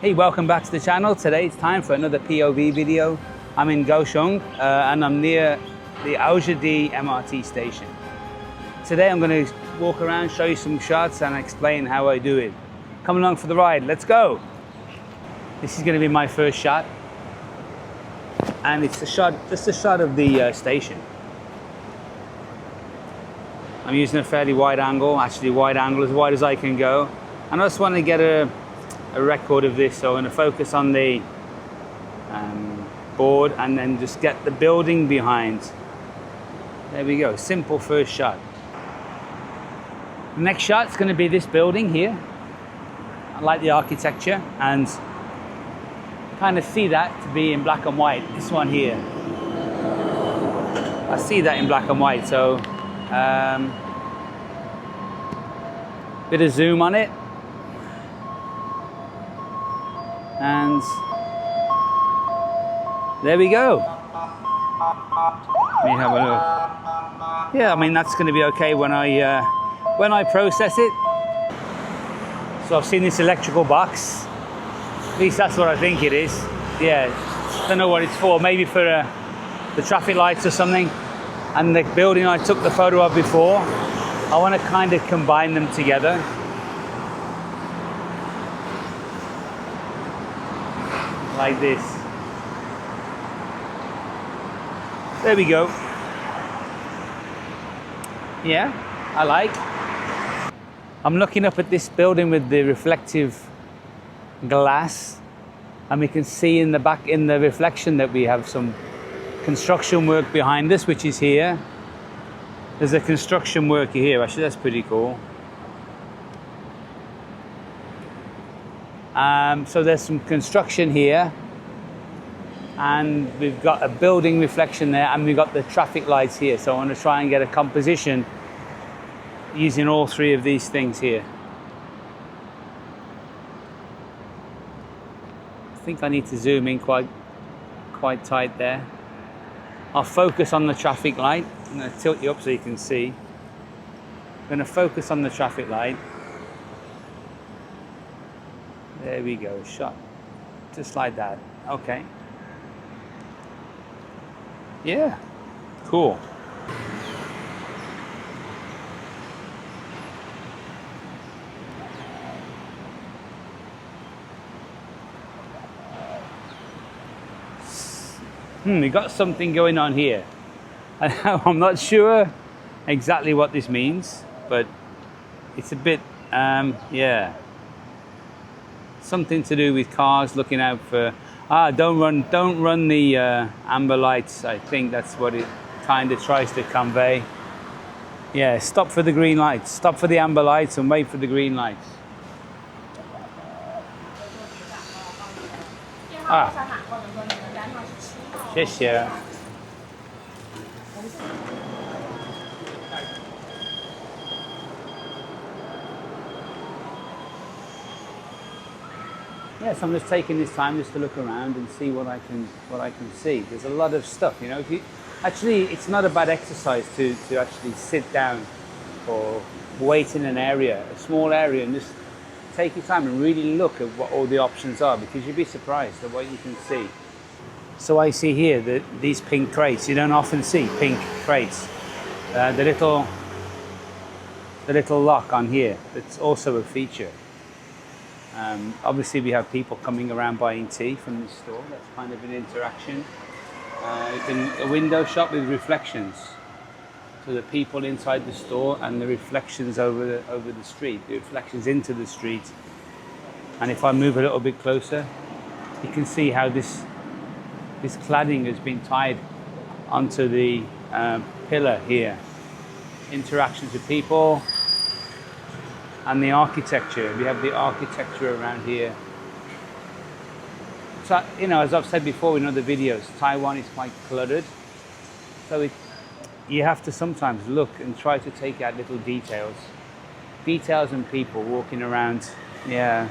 Hey, welcome back to the channel. Today it's time for another POV video. I'm in Kaohsiung and I'm near the Kaohsiung MRT station. Today I'm going to walk around, show you some shots and explain how I do it. Come along for the ride, let's go. This is going to be my first shot. And it's just a shot of the station. I'm using a fairly wide angle, actually wide angle, as wide as I can go. And I just want to get a record of this, so I'm going to focus on the board and then just get the building behind. There we go, simple first shot. The next shot is going to be this building here. I like the architecture and kind of see that to be in black and white. This one here, I see that in black and white, so bit of zoom on it. And there we go. Let me have a look. Yeah, I mean that's going to be okay when I process it. So I've seen this electrical box. At least that's what I think it is. Yeah, don't know what it's for. Maybe for the traffic lights or something. And the building I took the photo of before, I want to kind of combine them together. Like this. There we go. Yeah, I like. I'm looking up at this building with the reflective glass, and we can see in the back, in the reflection, that we have some construction work behind us, which is here. There's a construction worker here. Actually, that's pretty cool. So there's some construction here, and we've got a building reflection there, and we've got the traffic lights here. So I want to try and get a composition using all three of these things here. I think I need to zoom in quite tight there. I'll focus on the traffic light. I'm going to tilt you up so you can see. I'm going to focus on the traffic light. There we go, shot. Just like that. Okay. Yeah, cool. We got something going on here. I'm not sure exactly what this means, but it's a bit, yeah. Something to do with cars looking out for, don't run the amber lights. I think that's what it kind of tries to convey. Yeah, stop for the green lights, stop for the amber lights and wait for the green lights. Yes, yeah. Yes, I'm just taking this time just to look around and see what I can see. There's a lot of stuff, you know. If you actually, it's not a bad exercise to actually sit down or wait in an area, a small area, and just take your time and really look at what all the options are, because you'd be surprised at what you can see. So I see here that these pink crates. You don't often see pink crates. The little lock on here. It's also a feature. Obviously we have people coming around buying tea from this store. That's kind of an interaction. A window shop with reflections. So the people inside the store and the reflections over the street, the reflections into the street. And if I move a little bit closer, you can see how this cladding has been tied onto the pillar here. Interactions with people. And the architecture, we have the architecture around here. So, you know, as I've said before in other videos, Taiwan is quite cluttered. So you have to sometimes look and try to take out little details. Details and people walking around, yeah.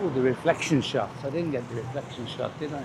Oh, the reflection shot. I didn't get the reflection shot, did I?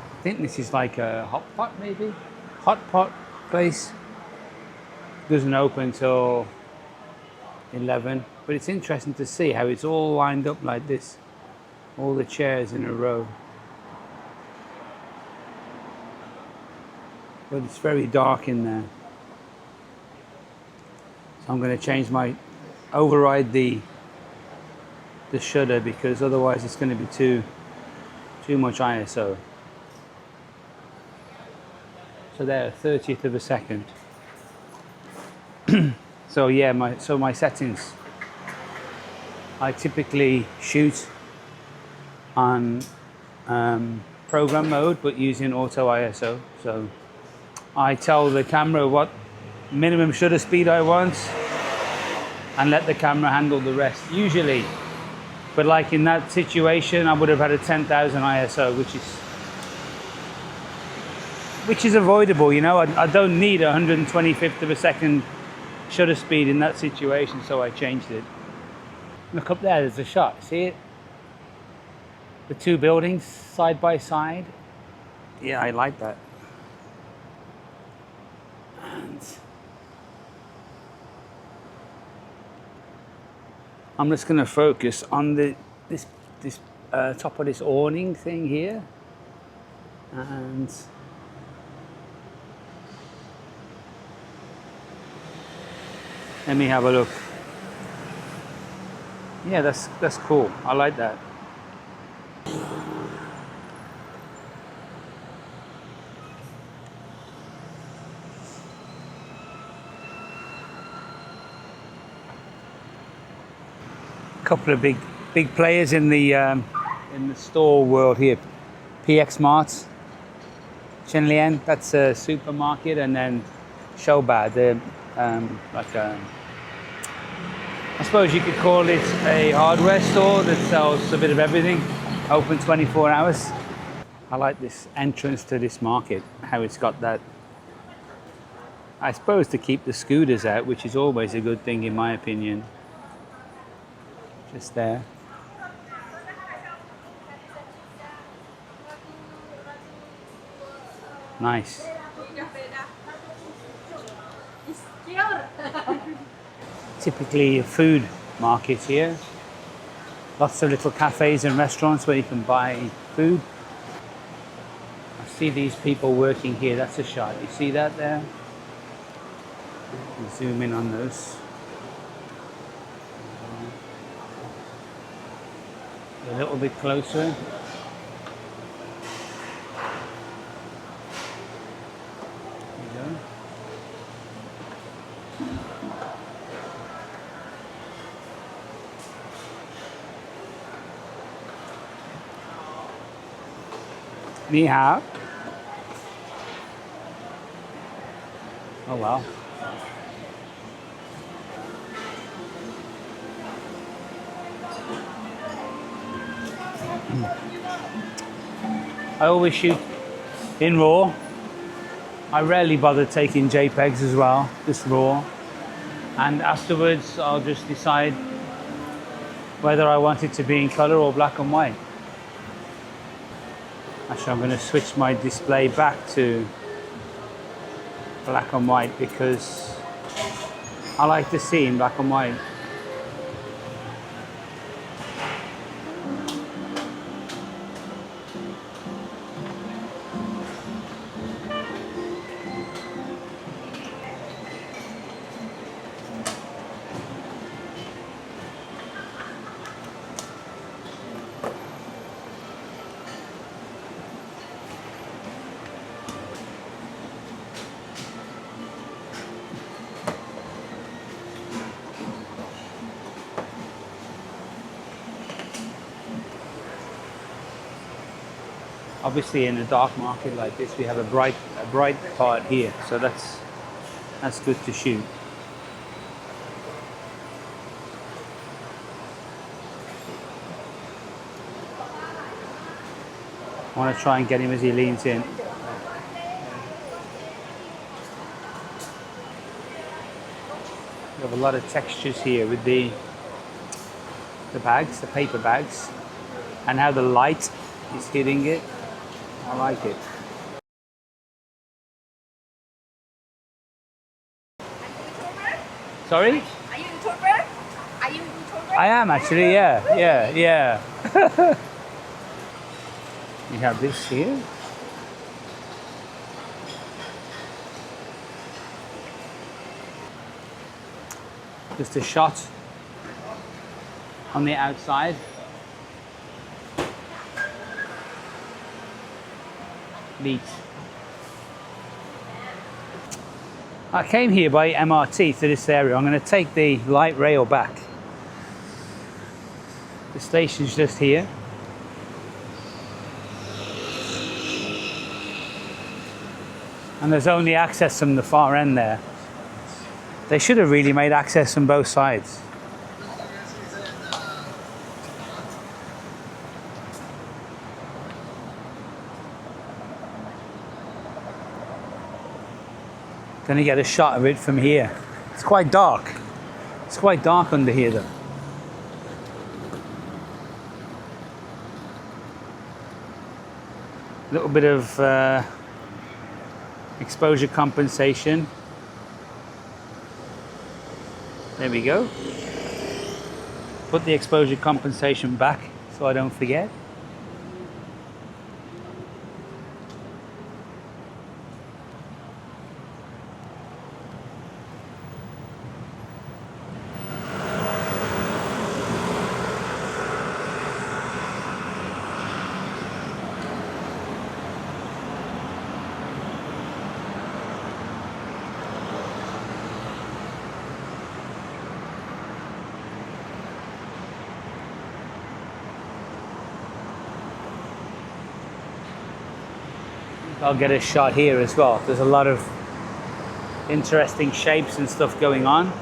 I think this is like a hot pot, maybe? Hot pot place. Doesn't open till 11, but it's interesting to see how it's all lined up like this. All the chairs in a row. But it's very dark in there. So I'm going to change override the shutter, because otherwise it's going to be too much ISO. So there, 30th of a second. So yeah, my settings. I typically shoot on program mode, but using auto ISO. So I tell the camera what minimum shutter speed I want, and let the camera handle the rest, usually. But like in that situation, I would have had a 10,000 ISO, which is avoidable, you know. I don't need 125th of a second shutter speed in that situation, so I changed it. Look up there, there's a shot, see it? The two buildings side by side. Yeah, I like that. And I'm just going to focus on this top of this awning thing here, and let me have a look. Yeah, that's cool. I like that. Couple of big players in the store world here. PX Mart, Chenlian, that's a supermarket, and then Shouba, I suppose you could call it a hardware store that sells a bit of everything, open 24 hours. I like this entrance to this market, how it's got that, I suppose, to keep the scooters out, which is always a good thing in my opinion. Just there. Nice. Typically a food market here. Lots of little cafes and restaurants where you can buy food. I see these people working here. That's a shot. You see that there? Zoom in on those. A little bit closer. There you go. Ni hao. Oh wow. I always shoot in RAW. I rarely bother taking JPEGs as well, just RAW. And afterwards I'll just decide whether I want it to be in color or black and white. Actually, I'm going to switch my display back to black and white because I like to see in black and white. Obviously, in a dark market like this, we have a bright part here, so that's good to shoot. I want to try and get him as he leans in. You have a lot of textures here with the bags, the paper bags, and how the light is hitting it. I like it. Sorry? Are you YouTuber? Are you YouTuber? I am actually, yeah. We have this here. Just a shot on the outside. Neat. I came here by MRT to this area. I'm going to take the light rail back. The station's just here. And there's only access from the far end there. They should have really made access from both sides. Gonna get a shot of it from here. It's quite dark. It's quite dark under here though. A little bit of exposure compensation. There we go. Put the exposure compensation back so I don't forget. I'll get a shot here as well. There's a lot of interesting shapes and stuff going on.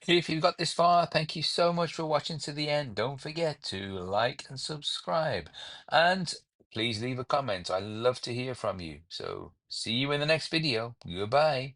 If you've got this far, thank you so much for watching to the end. Don't forget to like and subscribe. And please leave a comment. I love to hear from you. So see you in the next video. Goodbye.